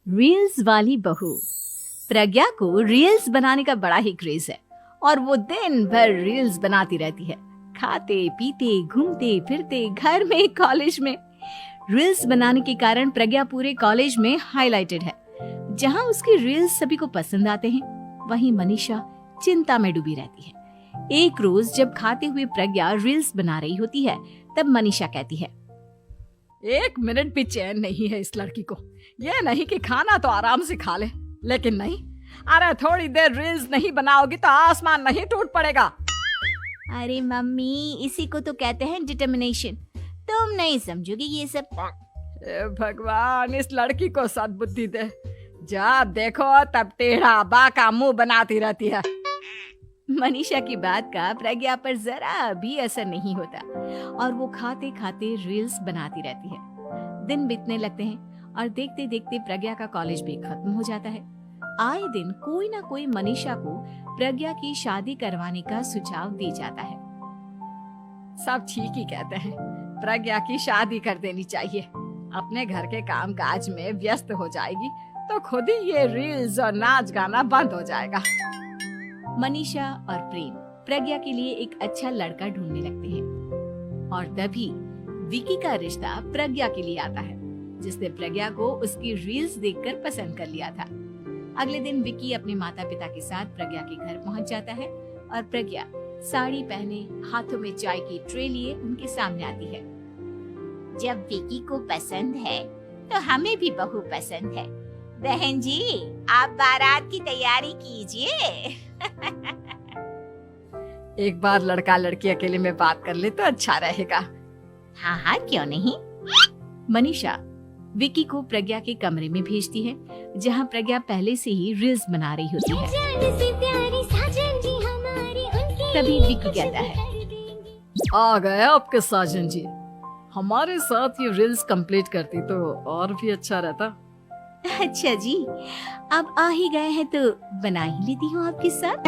Reels वाली बहू। प्रज्ञा को रील्स बनाने का बड़ा ही क्रेज है और वो दिन भर रील्स बनाती रहती है। खाते पीते घूमते फिरते घर में कॉलेज में रील्स बनाने के कारण प्रज्ञा पूरे कॉलेज में हाईलाइटेड है। जहां उसकी रील्स सभी को पसंद आते हैं, वहीं मनीषा चिंता में डूबी रहती है। एक रोज जब खाते हुए प्रज्ञा रील्स बना रही होती है, तब मनीषा कहती है, एक मिनट भी चैन नहीं है इस लड़की को। ये नहीं कि खाना तो आराम से खा ले, लेकिन नहीं, अरे थोड़ी देर रील्स नहीं बनाओगी तो आसमान नहीं टूट पड़ेगा। अरे मम्मी, इसी को तो कहते हैं डिटर्मिनेशन। तुम नहीं समझोगी ये सब। भगवान, इस लड़की को सद्बुद्धि दे। जब देखो तब टेढ़ा बाका मुंह बनाती रहती है। मनीषा की बात का प्रज्ञा पर जरा भी असर नहीं होता और वो खाते खाते रील्स बनाती रहती है। दिन बीतने लगते हैं और देखते देखते प्रज्ञा का कॉलेज भी खत्म हो जाता है। आए दिन कोई ना कोई मनीषा को प्रज्ञा की शादी करवाने का सुझाव दे जाता है। सब ठीक ही कहते हैं, प्रज्ञा की शादी कर देनी चाहिए। अपने घर के काम काज में व्यस्त हो जाएगी तो खुद ही ये रील्स और नाच गाना बंद हो जाएगा। मनीषा और प्रेम प्रज्ञा के लिए एक अच्छा लड़का ढूंढने लगते हैं और तभी विकी का रिश्ता प्रज्ञा के लिए आता है, जिसने प्रज्ञा को उसकी रील्स देखकर पसंद कर लिया था। अगले दिन विकी अपने माता पिता के साथ प्रज्ञा के घर पहुंच जाता है और प्रज्ञा साड़ी पहने हाथों में चाय की ट्रे लिए उनके सामने आती है। जब विकी को पसंद है तो हमें भी बहू पसंद है। बहन जी, आप बारात की तैयारी कीजिए। एक बार लड़का लड़की अकेले में बात कर ले तो अच्छा रहेगा। हाँ हाँ, क्यों नहीं। मनीषा विकी को प्रज्ञा के कमरे में भेजती है, जहां प्रज्ञा पहले से ही रील्स बना रही होती है। तभी विकी कहता है, आ गए आपके साजन जी। हमारे साथ ये रील्स कंप्लीट करती तो और भी अच्छा रहता। अच्छा जी, अब आ ही गए हैं तो बना ही लेती हूँ आपके साथ।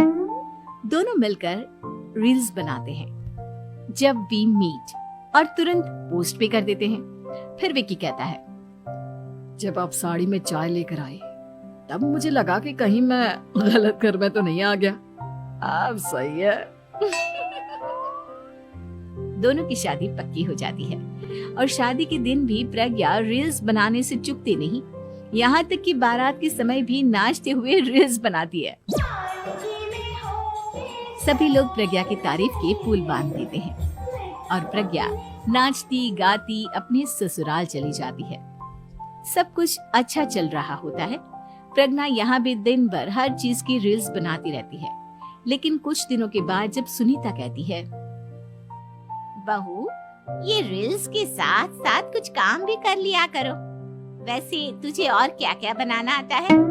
दोनों मिलकर रील्स बनाते हैं। जब वी मीट और तुरंत पोस्ट भी कर देते हैं। फिर विकी कहता है, जब आप साड़ी में चाय लेकर आई तब मुझे लगा कि कहीं मैं गलत घर में तो नहीं आ गया। अब सही है। दोनों की शादी पक्की हो जाती है और शादी के दिन भी प्रज्ञा रील्स बनाने से चूकती नहीं। यहाँ तक कि बारात के समय भी नाचते हुए रील्स बनाती है। सभी लोग प्रज्ञा की तारीफ के पुल बांध देते हैं और प्रज्ञा नाचती गाती अपने ससुराल चली जाती है। सब कुछ अच्छा चल रहा होता है। प्रज्ञा यहाँ भी दिन भर हर चीज की रील्स बनाती रहती है। लेकिन कुछ दिनों के बाद जब सुनीता कहती है, बहू, ये रील्स के साथ साथ कुछ काम भी कर लिया करो। वैसे तुझे और क्या क्या बनाना आता है?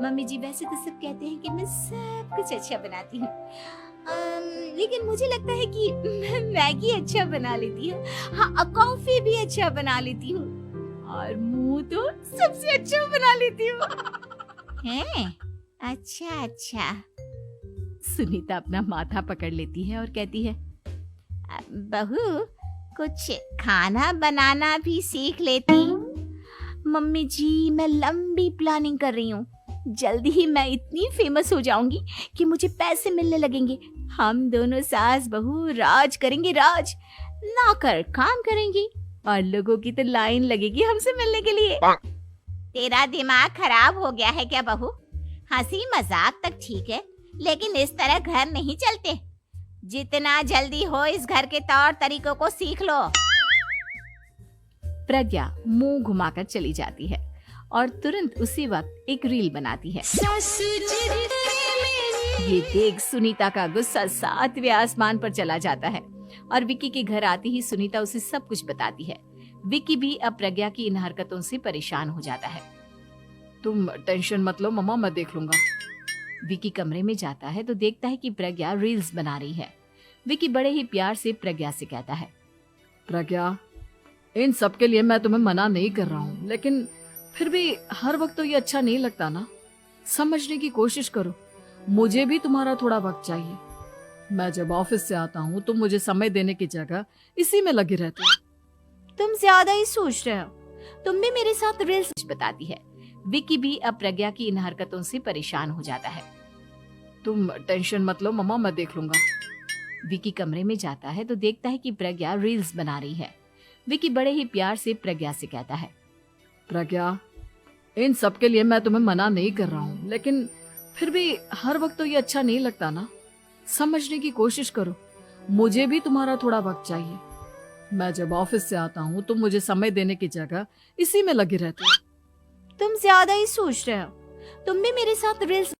मम्मी जी, वैसे तो सब कहते हैं कि मैं सब कुछ अच्छा बनाती हूँ, लेकिन मुझे लगता है कि मैं मैगी अच्छा बना लेती हूँ। हाँ, कॉफी भी अच्छा बना लेती हूँ और मुंह तो सबसे अच्छा बना लेती हूँ। हैं? अच्छा अच्छा। सुनीता अपना माथा पकड़ लेती है और कहती है, बहू, कुछ खाना बनाना भी सीख लेती। मम्मी जी, मैं लंबी प्लानिंग कर रही हूँ। जल्दी ही मैं इतनी फेमस हो जाऊंगी कि मुझे पैसे मिलने लगेंगे। हम दोनों सास बहू राज करेंगे, राज। नौकर काम करेंगी और लोगों की तो लाइन लगेगी हमसे मिलने के लिए। तेरा दिमाग खराब हो गया है क्या बहू? हंसी मजाक तक ठीक है, लेकिन इस तरह घर नहीं चलते। जितना जल्दी हो इस घर के तौर तरीकों को सीख लो। प्रज्ञा मुंह घुमाकर चली जाती है और तुरंत उसी वक्त एक रील बनाती है। ये देख सुनीता का गुस्सा 7वें आसमान पर चला जाता है और विकी के घर आती ही सुनीता उसे सब कुछ बताती है। विकी भी अब प्रज्ञा की इन हरकतों से परेशान हो जाता है। तुम टेंशन मत लो मम्मा, मैं देख लूंगा। विकी कमरे में जाता है तो देखता है कि प्रज्ञा रील्स बना रही है। विकी बड़े ही प्यार से प्रज्ञा से कहता है, प्रज्ञा, इन सब के लिए मैं तुम्हें मना नहीं कर रहा हूँ, लेकिन फिर भी हर वक्त तो ये अच्छा नहीं लगता ना। समझने की कोशिश करो, मुझे भी तुम्हारा थोड़ा वक्त चाहिए। मैं जब ऑफिस से आता हूँ तो मुझे समय देने की जगह इसी में लगी रहती है। तुम ज्यादा ही सोच रहे हो। तुम भी मेरे साथ रील्स बताती है। विकी भी अब प्रज्ञा की इन हरकतों से परेशान हो जाता है। तुम टेंशन मत लो मम्मा, मैं देख लूंगा। विकी कमरे में जाता है तो देखता है कि प्रज्ञा रील्स बना रही है। विकी बड़े ही प्यार से प्रज्ञा से कहता है, प्रज्ञा, इन सब के लिए मैं तुम्हें मना नहीं कर रहा हूँ, लेकिन फिर भी हर वक्त तो ये अच्छा नहीं लगता ना। समझने की कोशिश करो, मुझे भी तुम्हारा थोड़ा वक्त चाहिए। मैं जब ऑफिस से आता हूँ तुम मुझे समय देने की जगह इसी में लगे रहते हो। तुम ज्यादा ही सोच रहे हो। तुम भी मेरे साथ रील्स